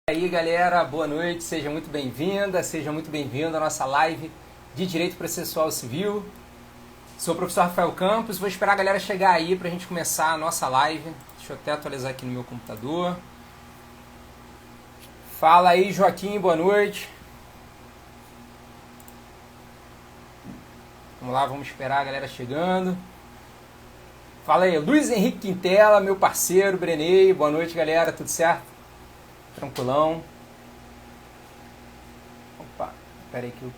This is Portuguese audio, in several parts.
E aí galera, boa noite, seja muito bem-vinda, seja muito bem-vindo à nossa live de Direito Processual Civil. Sou o professor Rafael Campos, vou esperar a galera chegar aí para a gente começar a nossa live. Deixa eu até atualizar aqui no meu computador. Fala aí Joaquim, boa noite. Vamos lá, vamos esperar a galera chegando. Fala aí, Luiz Henrique Quintela, meu parceiro, Brenei, boa noite galera, tudo certo? Tranquilão. Opa, pera aí que eu...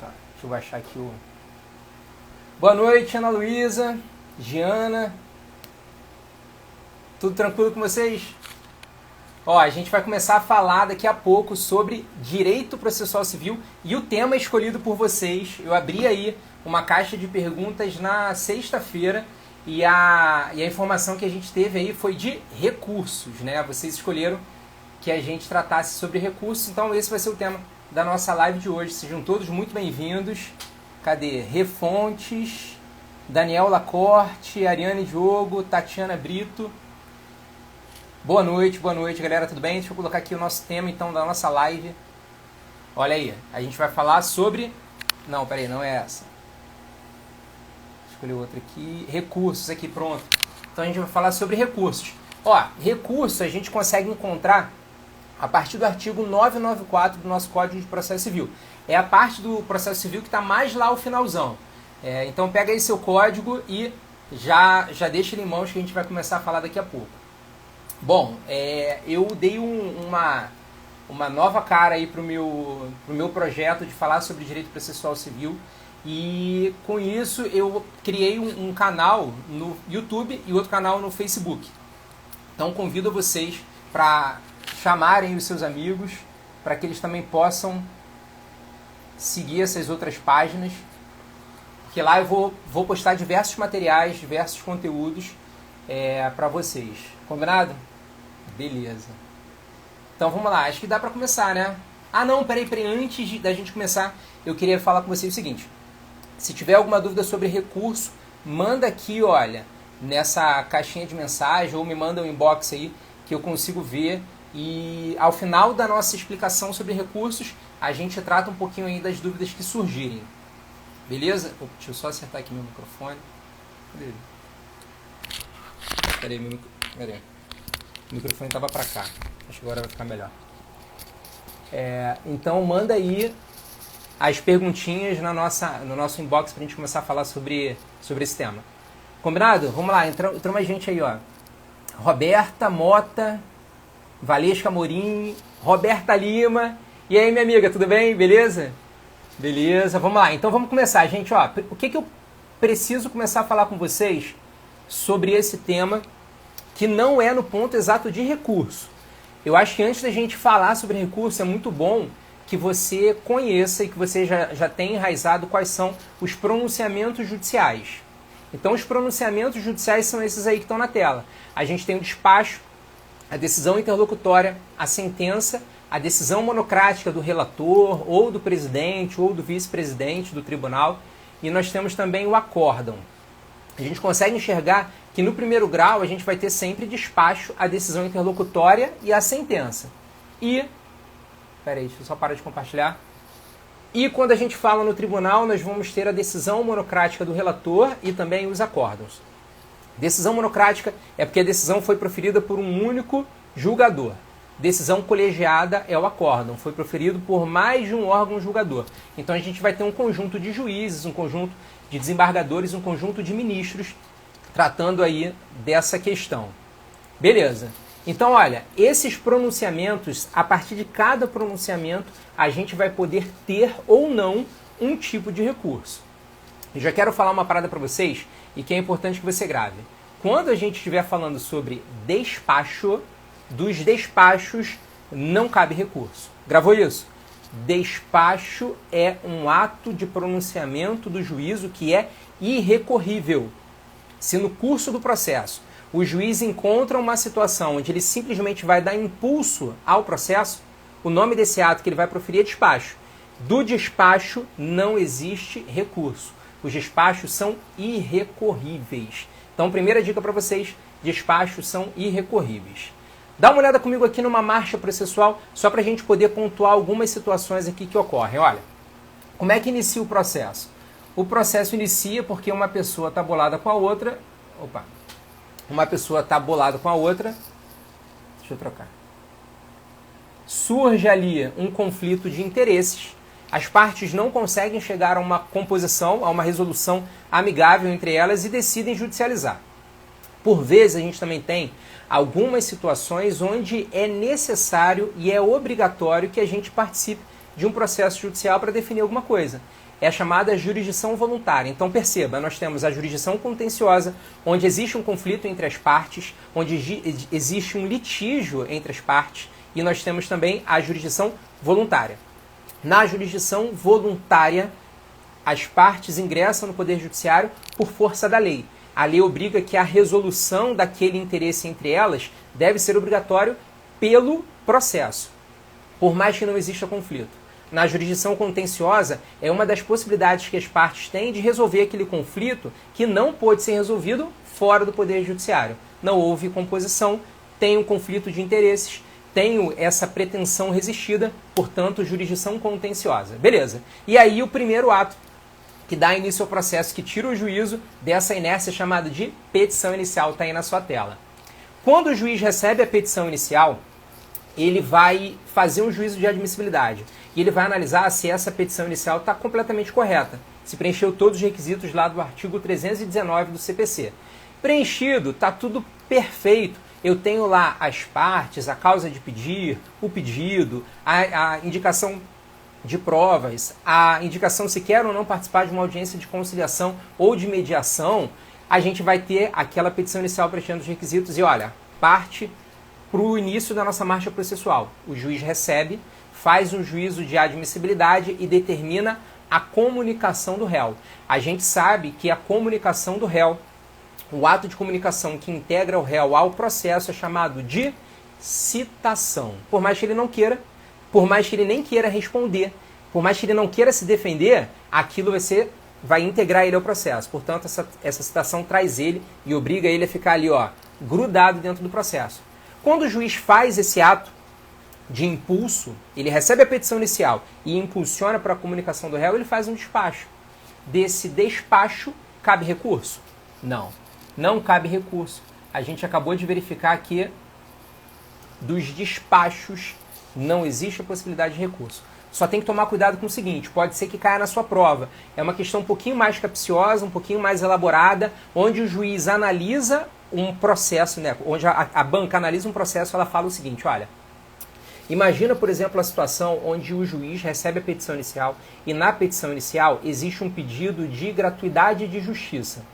Tá, deixa eu baixar aqui o... Boa noite, Ana Luísa, Giana. Tudo tranquilo com vocês? Ó, a gente vai começar a falar daqui a pouco sobre direito processual civil e o tema escolhido por vocês. Eu abri aí uma caixa de perguntas na sexta-feira e a informação que a gente teve aí foi de recursos, né? Vocês escolheram que a gente tratasse sobre recursos, então esse vai ser o tema da nossa live de hoje. Sejam todos muito bem-vindos. Cadê? Refontes, Daniel Lacorte, Ariane Diogo, Tatiana Brito. Boa noite, galera, tudo bem? Deixa eu colocar aqui o nosso tema, então, da nossa live. Olha aí, a gente vai falar sobre... Não, peraí, não é essa. Escolhi outra aqui. Recursos, aqui, pronto. Então a gente vai falar sobre recursos. Ó, recurso a gente consegue encontrar a partir do artigo 994 do nosso Código de Processo Civil. É a parte do processo civil que está mais lá ao finalzão. Então pega aí seu código e já deixa ele em mãos que a gente vai começar a falar daqui a pouco. Bom, eu dei uma nova cara aí pro meu projeto de falar sobre direito processual civil e com isso eu criei um canal no YouTube e outro canal no Facebook. Então convido vocês para chamarem os seus amigos para que eles também possam seguir essas outras páginas, que lá eu vou postar diversos materiais, diversos conteúdos para vocês. Combinado? Beleza. Então vamos lá, acho que dá para começar, né? Ah não, peraí, antes da gente começar, eu queria falar com vocês o seguinte. Se tiver alguma dúvida sobre recurso, manda aqui, olha, nessa caixinha de mensagem, ou me manda um inbox aí, que eu consigo ver. E ao final da nossa explicação sobre recursos, a gente trata um pouquinho aí das dúvidas que surgirem. Beleza? Deixa eu só acertar aqui meu microfone. Cadê ele? Peraí, o microfone estava para cá. Acho que agora vai ficar melhor. Então manda aí as perguntinhas no nosso inbox para a gente começar a falar sobre esse tema. Combinado? Vamos lá, entrou mais gente aí, ó. Roberta Mota, Valesca Morim, Roberta Lima. E aí, minha amiga, tudo bem? Beleza? Beleza, vamos lá. Então vamos começar, gente. Ó, o que eu preciso começar a falar com vocês sobre esse tema que não é no ponto exato de recurso. Eu acho que antes da gente falar sobre recurso, é muito bom que você conheça e que você já tenha enraizado quais são os pronunciamentos judiciais. Então, os pronunciamentos judiciais são esses aí que estão na tela. A gente tem o despacho, a decisão interlocutória, a sentença, a decisão monocrática do relator, ou do presidente, ou do vice-presidente do tribunal, e nós temos também o acórdão. A gente consegue enxergar que no primeiro grau a gente vai ter sempre despacho, a decisão interlocutória e a sentença. Peraí, deixa eu só parar de compartilhar. E quando a gente fala no tribunal, nós vamos ter a decisão monocrática do relator e também os acórdãos. Decisão monocrática é porque a decisão foi proferida por um único julgador. Decisão colegiada é o acórdão, foi proferido por mais de um órgão julgador. Então a gente vai ter um conjunto de juízes, um conjunto de desembargadores, um conjunto de ministros tratando aí dessa questão. Beleza. Então, olha, esses pronunciamentos, a partir de cada pronunciamento, a gente vai poder ter ou não um tipo de recurso. Eu já quero falar uma parada para vocês e que é importante que você grave. Quando a gente estiver falando sobre despacho, dos despachos não cabe recurso. Gravou isso? Despacho é um ato de pronunciamento do juízo que é irrecorrível. Se no curso do processo o juiz encontra uma situação onde ele simplesmente vai dar impulso ao processo, o nome desse ato que ele vai proferir é despacho. Do despacho não existe recurso. Os despachos são irrecorríveis. Então, primeira dica para vocês, despachos são irrecorríveis. Dá uma olhada comigo aqui numa marcha processual, só para a gente poder pontuar algumas situações aqui que ocorrem. Olha, como é que inicia o processo? O processo inicia porque uma pessoa está bolada com a outra. Opa! Uma pessoa está bolada com a outra. Deixa eu trocar. Surge ali um conflito de interesses. As partes não conseguem chegar a uma composição, a uma resolução amigável entre elas e decidem judicializar. Por vezes a gente também tem algumas situações onde é necessário e é obrigatório que a gente participe de um processo judicial para definir alguma coisa. É a chamada jurisdição voluntária. Então perceba, nós temos a jurisdição contenciosa, onde existe um conflito entre as partes, onde existe um litígio entre as partes, e nós temos também a jurisdição voluntária. Na jurisdição voluntária, as partes ingressam no Poder Judiciário por força da lei. A lei obriga que a resolução daquele interesse entre elas deve ser obrigatório pelo processo, por mais que não exista conflito. Na jurisdição contenciosa, é uma das possibilidades que as partes têm de resolver aquele conflito que não pôde ser resolvido fora do Poder Judiciário. Não houve composição, tem um conflito de interesses, tenho essa pretensão resistida, portanto, jurisdição contenciosa. Beleza. E aí o primeiro ato que dá início ao processo, que tira o juízo dessa inércia chamada de petição inicial, está aí na sua tela. Quando o juiz recebe a petição inicial, ele vai fazer um juízo de admissibilidade. E ele vai analisar se essa petição inicial está completamente correta, se preencheu todos os requisitos lá do artigo 319 do CPC. Preenchido, está tudo perfeito. Eu tenho lá as partes, a causa de pedir, o pedido, a indicação de provas, a indicação se quer ou não participar de uma audiência de conciliação ou de mediação. A gente vai ter aquela petição inicial preenchendo os requisitos e olha, parte para o início da nossa marcha processual. O juiz recebe, faz um juízo de admissibilidade e determina a comunicação do réu. A gente sabe que a comunicação do réu, o ato de comunicação que integra o réu ao processo é chamado de citação. Por mais que ele não queira, por mais que ele nem queira responder, por mais que ele não queira se defender, aquilo vai integrar ele ao processo. Portanto, essa citação traz ele e obriga ele a ficar ali, ó, grudado dentro do processo. Quando o juiz faz esse ato de impulso, ele recebe a petição inicial e impulsiona para a comunicação do réu, ele faz um despacho. Desse despacho, cabe recurso? Não, não cabe recurso. A gente acabou de verificar que dos despachos não existe a possibilidade de recurso. Só tem que tomar cuidado com o seguinte, pode ser que caia na sua prova. É uma questão um pouquinho mais capciosa, um pouquinho mais elaborada, onde o juiz analisa um processo, né? Onde a banca analisa um processo, ela fala o seguinte, olha, imagina, por exemplo, a situação onde o juiz recebe a petição inicial e na petição inicial existe um pedido de gratuidade de justiça.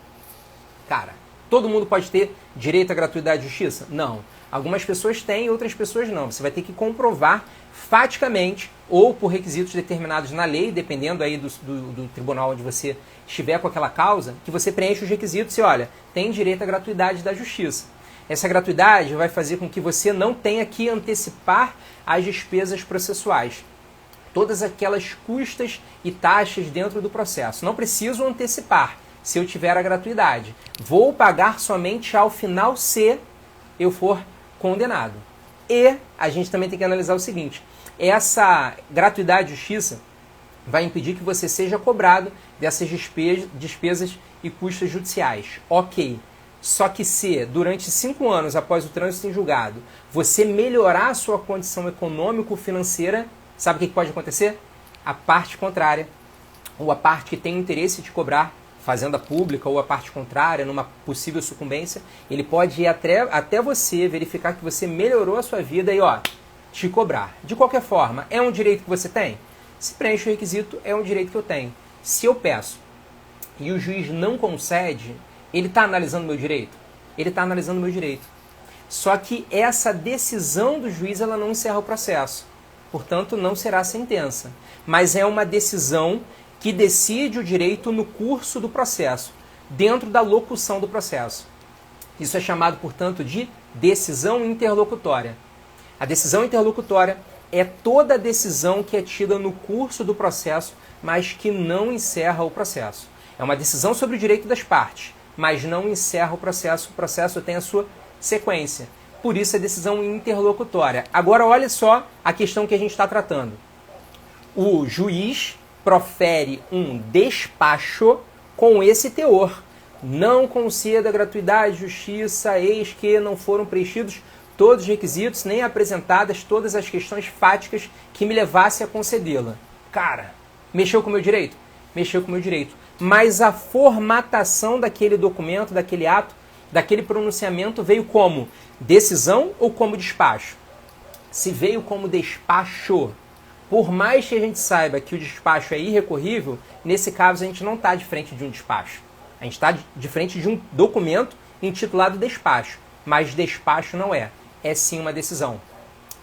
Cara, todo mundo pode ter direito à gratuidade de justiça? Não. Algumas pessoas têm, outras pessoas não. Você vai ter que comprovar faticamente ou por requisitos determinados na lei, dependendo aí do tribunal onde você estiver com aquela causa, que você preenche os requisitos e olha, tem direito à gratuidade da justiça. Essa gratuidade vai fazer com que você não tenha que antecipar as despesas processuais. Todas aquelas custas e taxas dentro do processo. Não preciso antecipar se eu tiver a gratuidade. Vou pagar somente ao final se eu for condenado. E a gente também tem que analisar o seguinte, essa gratuidade de justiça vai impedir que você seja cobrado dessas despesas e custas judiciais. Ok. Só que se, durante 5 anos após o trânsito em julgado, você melhorar a sua condição econômico-financeira, sabe o que pode acontecer? A parte contrária, ou a parte que tem interesse de cobrar, fazenda pública, ou a parte contrária, numa possível sucumbência, ele pode ir até você verificar que você melhorou a sua vida e, ó, te cobrar. De qualquer forma, é um direito que você tem? Se preenche o requisito, é um direito que eu tenho. Se eu peço e o juiz não concede, ele está analisando meu direito? Ele está analisando meu direito. Só que essa decisão do juiz ela não encerra o processo. Portanto, não será sentença. Mas é uma decisão que decide o direito no curso do processo, dentro da locução do processo. Isso é chamado, portanto, de decisão interlocutória. A decisão interlocutória é toda decisão que é tida no curso do processo, mas que não encerra o processo. É uma decisão sobre o direito das partes, mas não encerra o processo tem a sua sequência. por isso é decisão interlocutória. Agora olha só a questão que a gente está tratando. O juiz profere um despacho com esse teor. Não conceda gratuidade, justiça, eis que não foram preenchidos todos os requisitos, nem apresentadas todas as questões fáticas que me levassem a concedê-la. Cara, mexeu com o meu direito? Mexeu com o meu direito. Mas a formatação daquele documento, daquele ato, daquele pronunciamento veio como decisão ou como despacho? Se veio como despacho, por mais que a gente saiba que o despacho é irrecorrível, nesse caso a gente não está de frente de um despacho. A gente está de frente de um documento intitulado despacho, mas despacho não é. É sim uma decisão.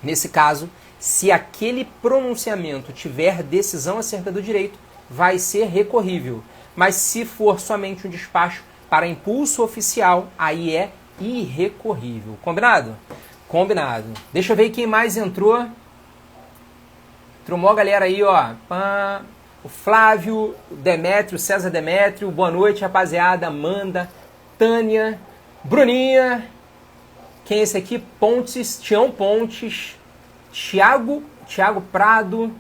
Nesse caso, se aquele pronunciamento tiver decisão acerca do direito, vai ser recorrível. Mas se for somente um despacho para impulso oficial, aí é irrecorrível. Combinado? Combinado. Deixa eu ver quem mais entrou. Entrou uma galera aí, ó. O Flávio, o Demétrio, César Demétrio. Boa noite, rapaziada. Amanda, Tânia, Bruninha. Quem é esse aqui? Pontes, Tião Pontes, Thiago Prado,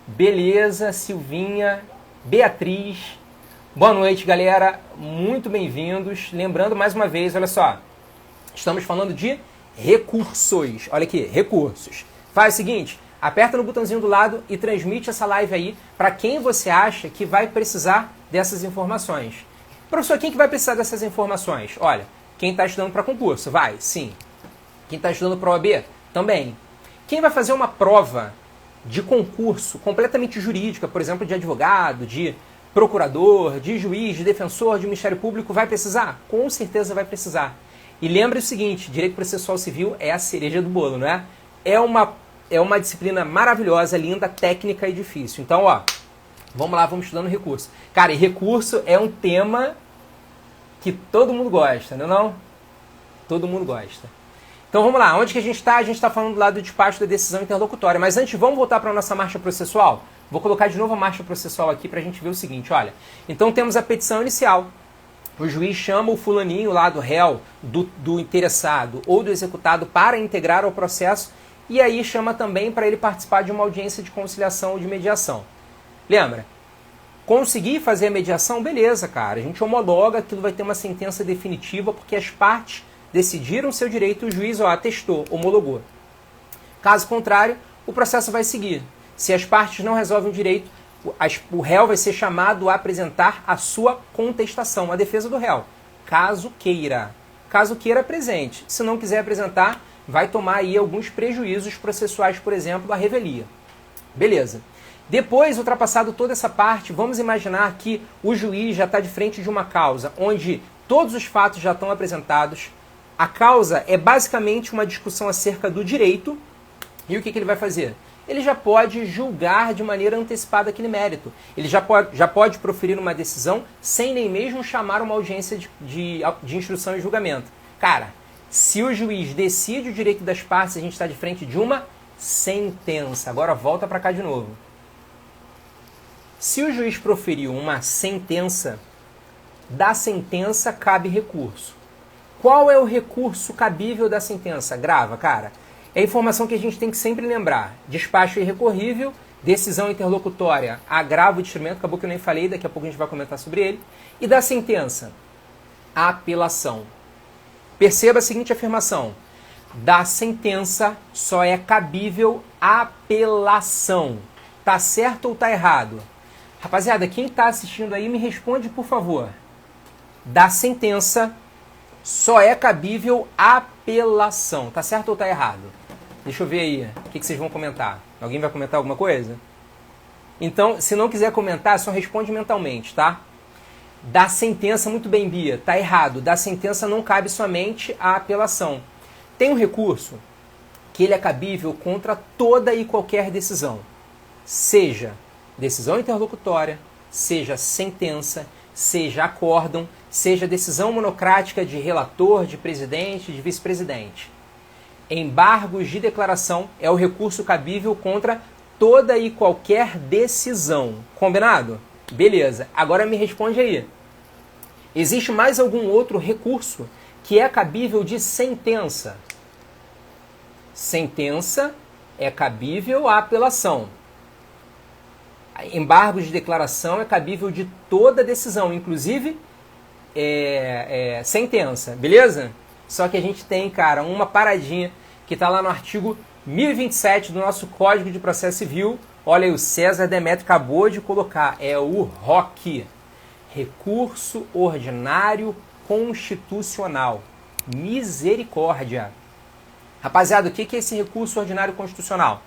beleza, Silvinha, Beatriz. Boa noite, galera. Muito bem-vindos. Lembrando mais uma vez, olha só. Estamos falando de recursos. Olha aqui, recursos. Faz o seguinte, aperta no botãozinho do lado e transmite essa live aí para quem você acha que vai precisar dessas informações. Professor, quem que vai precisar dessas informações? Olha, quem está estudando para concurso, vai, sim. Quem está estudando para OAB, também. Quem vai fazer uma prova de concurso completamente jurídica, por exemplo, de advogado, de procurador, de juiz, de defensor, de Ministério Público, vai precisar? Com certeza vai precisar. E lembre o seguinte, direito processual civil é a cereja do bolo, não é? É uma disciplina maravilhosa, linda, técnica e difícil. Então, ó, vamos lá, vamos estudando recurso. Cara, e recurso é um tema que todo mundo gosta, não é não? Todo mundo gosta. Então vamos lá, onde que a gente está? A gente está falando lá do despacho da decisão interlocutória. Mas antes, vamos voltar para a nossa marcha processual? Vou colocar de novo a marcha processual aqui para a gente ver o seguinte, olha. Então temos a petição inicial. O juiz chama o fulaninho lá do réu, do interessado ou do executado para integrar ao processo e aí chama também para ele participar de uma audiência de conciliação ou de mediação. Lembra? Conseguir fazer a mediação, beleza, cara. A gente homologa, aquilo vai ter uma sentença definitiva porque as partes decidiram seu direito, o juiz atestou, homologou. Caso contrário, o processo vai seguir. Se as partes não resolvem o direito, o réu vai ser chamado a apresentar a sua contestação, a defesa do réu. Caso queira. Caso queira, presente. Se não quiser apresentar, vai tomar aí alguns prejuízos processuais, por exemplo, a revelia. Beleza. Depois, ultrapassado toda essa parte, vamos imaginar que o juiz já está de frente de uma causa, onde todos os fatos já estão apresentados. A causa é basicamente uma discussão acerca do direito. E o que ele vai fazer? Ele já pode julgar de maneira antecipada aquele mérito. Ele já pode proferir uma decisão sem nem mesmo chamar uma audiência de instrução e julgamento. Cara, se o juiz decide o direito das partes, a gente está de frente de uma sentença. Agora volta para cá de novo. Se o juiz proferiu uma sentença, da sentença cabe recurso. Qual é o recurso cabível da sentença? Grava, cara. É a informação que a gente tem que sempre lembrar. Despacho irrecorrível, decisão interlocutória, agravo de instrumento, acabou que eu nem falei, daqui a pouco a gente vai comentar sobre ele. E da sentença? Apelação. Perceba a seguinte afirmação. Da sentença só é cabível apelação. Tá certo ou tá errado? Rapaziada, quem está assistindo aí, me responde, por favor. Da sentença só é cabível apelação. Tá certo ou tá errado? Deixa eu ver aí. O que vocês vão comentar? Alguém vai comentar alguma coisa? Então, se não quiser comentar, só responde mentalmente, tá? Da sentença, muito bem, Bia. Tá errado. Da sentença não cabe somente a apelação. Tem um recurso que ele é cabível contra toda e qualquer decisão. Seja decisão interlocutória, seja sentença, seja acórdão, seja decisão monocrática de relator, de presidente, de vice-presidente. Embargos de declaração é o recurso cabível contra toda e qualquer decisão. Combinado? Beleza. Agora me responde aí. Existe mais algum outro recurso que é cabível de sentença? Sentença é cabível à apelação. Embargo de declaração é cabível de toda decisão, inclusive sentença, beleza? Só que a gente tem, cara, uma paradinha que está lá no artigo 1027 do nosso Código de Processo Civil. Olha aí, o César Demetrio acabou de colocar, é o ROC, Recurso Ordinário Constitucional. Misericórdia! Rapaziada, o que é esse recurso ordinário constitucional?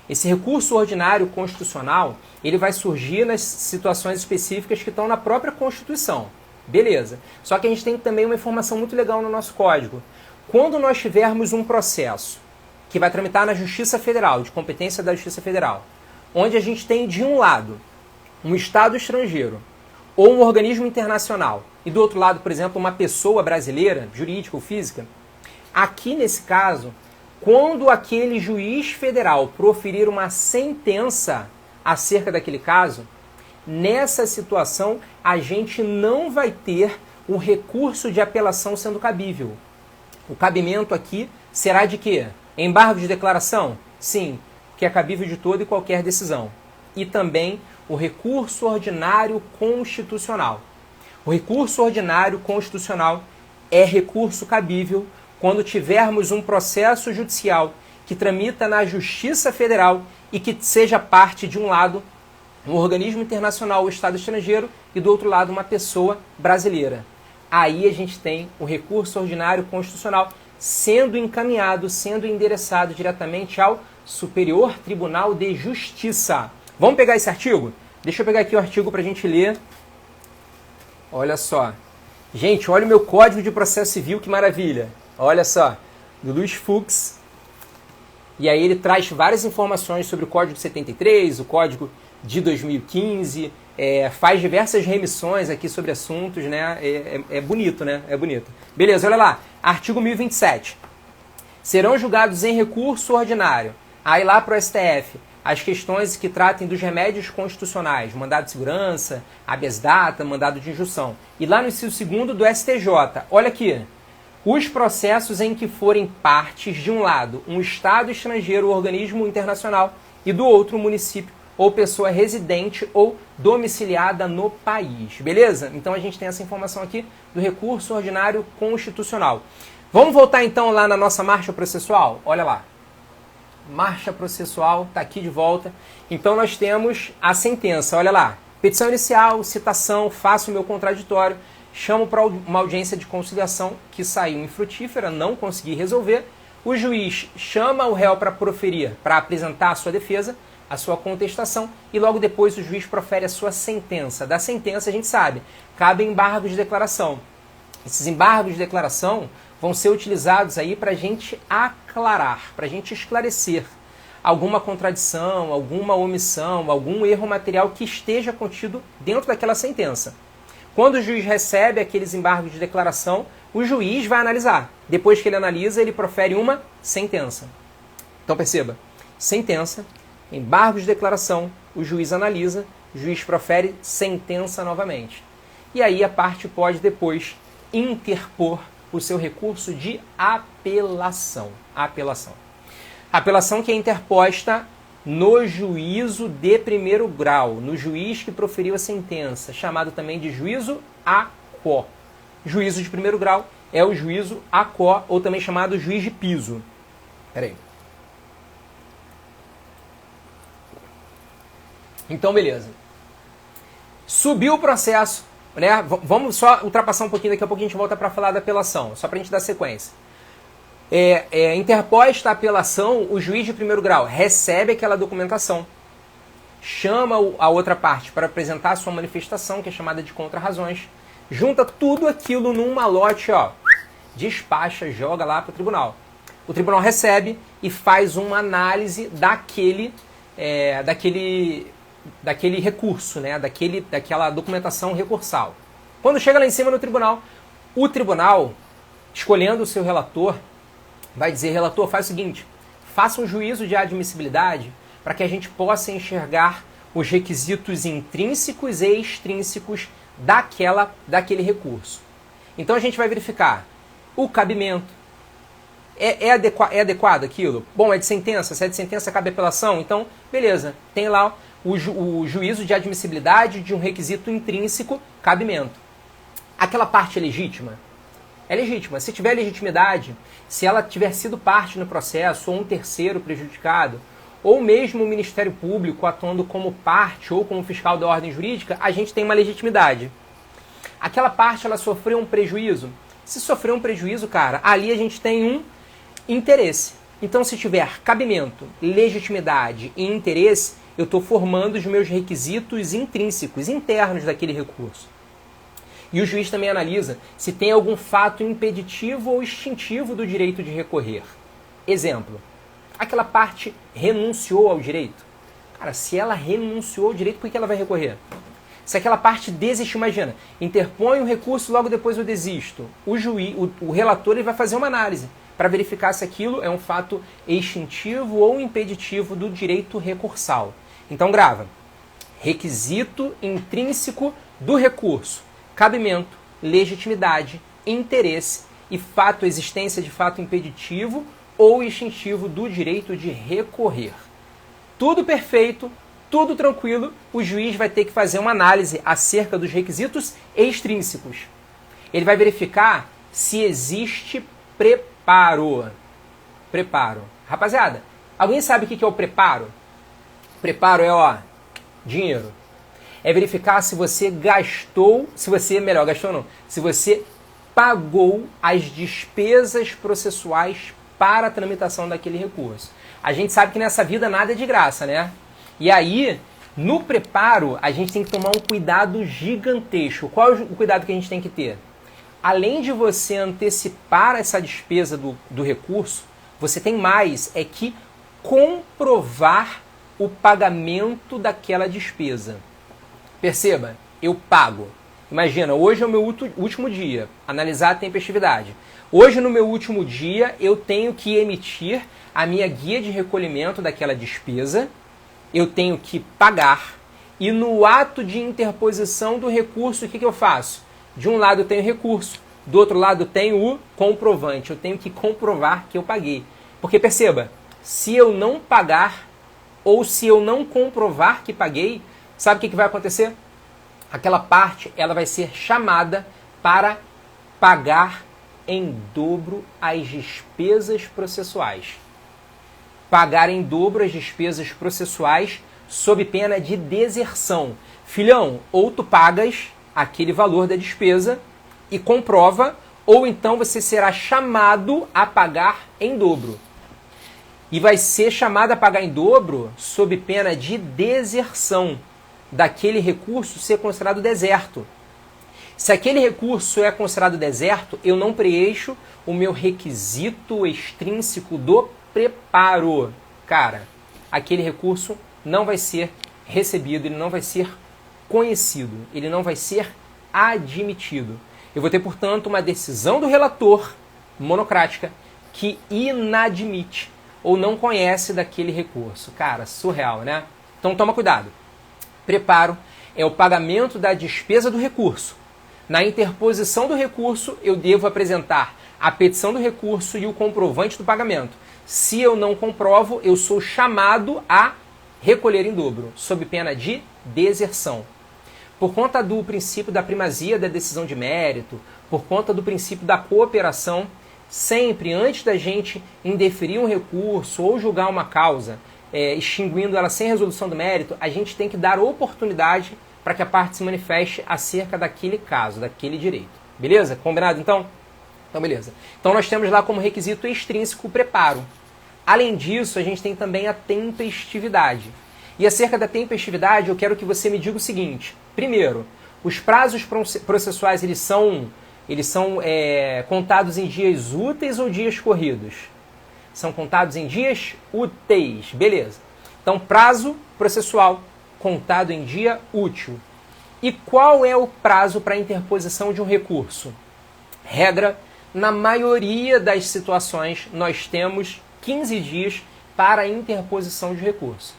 Esse recurso ordinário constitucional, ele vai surgir nas situações específicas que estão na própria Constituição. Beleza. Só que a gente tem também uma informação muito legal no nosso código. Quando nós tivermos um processo que vai tramitar na Justiça Federal, de competência da Justiça Federal, onde a gente tem de um lado um Estado estrangeiro ou um organismo internacional e do outro lado, por exemplo, uma pessoa brasileira, jurídica ou física, aqui nesse caso, quando aquele juiz federal proferir uma sentença acerca daquele caso, nessa situação a gente não vai ter um recurso de apelação sendo cabível. O cabimento aqui será de quê? Embargo de declaração? Sim, que é cabível de toda e qualquer decisão. E também o recurso ordinário constitucional. O recurso ordinário constitucional é recurso cabível quando tivermos um processo judicial que tramita na Justiça Federal e que seja parte de um lado um organismo internacional ou Estado estrangeiro e do outro lado uma pessoa brasileira. Aí a gente tem o recurso ordinário constitucional sendo encaminhado, sendo endereçado diretamente ao Superior Tribunal de Justiça. Vamos pegar esse artigo? Deixa eu pegar aqui o artigo para a gente ler. Olha só. Gente, olha o meu Código de Processo Civil, que maravilha. Olha só, do Luiz Fux. E aí ele traz várias informações sobre o Código de 73, o Código de 2015, faz diversas remissões aqui sobre assuntos, né? É bonito, né? É bonito. Beleza, olha lá. Artigo 1027. Serão julgados em recurso ordinário. Aí lá para o STF, as questões que tratem dos remédios constitucionais, mandado de segurança, habeas data, mandado de injunção. E lá no inciso 2º do STJ, olha aqui. Os processos em que forem partes, de um lado, um Estado estrangeiro ou organismo internacional, e do outro, um município ou pessoa residente ou domiciliada no país. Beleza? Então a gente tem essa informação aqui do recurso ordinário constitucional. Vamos voltar então lá na nossa marcha processual? Olha lá. Marcha processual, está aqui de volta. Então nós temos a sentença, olha lá. Petição inicial, citação, faço o meu contraditório, chamo para uma audiência de conciliação que saiu infrutífera, não consegui resolver. O juiz chama o réu para proferir, para apresentar a sua defesa, a sua contestação, e logo depois o juiz profere a sua sentença. Da sentença, a gente sabe, cabe embargos de declaração. Esses embargos de declaração vão ser utilizados aí para a gente aclarar, para a gente esclarecer alguma contradição, alguma omissão, algum erro material que esteja contido dentro daquela sentença. Quando o juiz recebe aqueles embargos de declaração, o juiz vai analisar. Depois que ele analisa, ele profere uma sentença. Então perceba, sentença, embargos de declaração, o juiz analisa, o juiz profere sentença novamente. E aí a parte pode depois interpor o seu recurso de apelação. Apelação que é interposta no juízo de primeiro grau, no juiz que proferiu a sentença, chamado também de juízo AQO. Juízo de primeiro grau é o juízo AQO, ou também chamado juiz de piso. Peraí. Então, beleza. Subiu o processo, né? Vamos só ultrapassar um pouquinho, daqui a pouco a gente volta para falar da apelação, só para a gente dar sequência. Interposta a apelação, o juiz de primeiro grau recebe aquela documentação, chama a outra parte para apresentar a sua manifestação, que é chamada de contrarrazões, junta tudo aquilo num malote, ó, despacha, joga lá para o tribunal. O tribunal recebe e faz uma análise daquele recurso, né, daquela documentação recursal. Quando chega lá em cima no tribunal, o tribunal, escolhendo o seu relator, vai dizer: relator, faz o seguinte, faça um juízo de admissibilidade para que a gente possa enxergar os requisitos intrínsecos e extrínsecos daquele recurso. Então a gente vai verificar o cabimento, É adequado aquilo? Bom, é de sentença. Se é de sentença, cabe apelação. Então, beleza. Tem lá o juízo de admissibilidade de um requisito intrínseco, cabimento. Aquela parte é legítima? É legítima. Se tiver legitimidade, se ela tiver sido parte no processo, ou um terceiro prejudicado, ou mesmo o Ministério Público atuando como parte ou como fiscal da ordem jurídica, a gente tem uma legitimidade. Aquela parte, ela sofreu um prejuízo? Se sofreu um prejuízo, cara, ali a gente tem um interesse. Então, se tiver cabimento, legitimidade e interesse, eu estou formando os meus requisitos intrínsecos, internos daquele recurso. E o juiz também analisa se tem algum fato impeditivo ou extintivo do direito de recorrer. Exemplo, aquela parte renunciou ao direito. Cara, se ela renunciou ao direito, por que ela vai recorrer? Se aquela parte desistiu, imagina, interpõe um recurso, logo depois eu desisto. O relator ele vai fazer uma análise para verificar se aquilo é um fato extintivo ou impeditivo do direito recursal. Então grava, requisito intrínseco do recurso, cabimento, legitimidade, interesse e fato, existência de fato impeditivo ou extintivo do direito de recorrer. Tudo perfeito, tudo tranquilo, o juiz vai ter que fazer uma análise acerca dos requisitos extrínsecos. Ele vai verificar se existe preparo. Preparo. Rapaziada, alguém sabe o que é o preparo? Preparo é, dinheiro. É verificar se você gastou, se você pagou as despesas processuais para a tramitação daquele recurso. A gente sabe que nessa vida nada é de graça, né? E aí, no preparo, a gente tem que tomar um cuidado gigantesco. Qual é o cuidado que a gente tem que ter? Além de você antecipar essa despesa do recurso, você tem mais, é que comprovar o pagamento daquela despesa. Perceba, eu pago. Imagina, hoje é o meu último dia, analisar a tempestividade. Hoje, no meu último dia, eu tenho que emitir a minha guia de recolhimento daquela despesa, eu tenho que pagar, e no ato de interposição do recurso, o que eu faço? De um lado eu tenho recurso, do outro lado eu tenho o comprovante, eu tenho que comprovar que eu paguei. Porque perceba, se eu não pagar, ou se eu não comprovar que paguei, sabe o que vai acontecer? Aquela parte ela vai ser chamada para pagar em dobro as despesas processuais. Pagar em dobro as despesas processuais sob pena de deserção. Filhão, ou tu pagas aquele valor da despesa e comprova, ou então você será chamado a pagar em dobro. E vai ser chamado a pagar em dobro sob pena de deserção, daquele recurso ser considerado deserto. Se aquele recurso é considerado deserto, eu não preencho o meu requisito extrínseco do preparo. Cara, aquele recurso não vai ser recebido, ele não vai ser conhecido, ele não vai ser admitido. Eu vou ter, portanto, uma decisão do relator monocrática que inadmite ou não conhece daquele recurso. Cara, surreal, né? Então toma cuidado. Preparo é o pagamento da despesa do recurso. Na interposição do recurso, eu devo apresentar a petição do recurso e o comprovante do pagamento. Se eu não comprovo, eu sou chamado a recolher em dobro, sob pena de deserção. Por conta do princípio da primazia da decisão de mérito, por conta do princípio da cooperação, sempre antes da gente indeferir um recurso ou julgar uma causa, extinguindo ela sem resolução do mérito, a gente tem que dar oportunidade para que a parte se manifeste acerca daquele caso, daquele direito. Beleza? Combinado então? Então beleza. Então nós temos lá como requisito extrínseco o preparo. Além disso, a gente tem também a tempestividade. E acerca da tempestividade, eu quero que você me diga o seguinte. Primeiro, os prazos processuais eles são contados em dias úteis ou dias corridos? São contados em dias úteis. Beleza. Então, prazo processual contado em dia útil. E qual é o prazo para a interposição de um recurso? Regra, na maioria das situações, nós temos 15 dias para a interposição de recurso.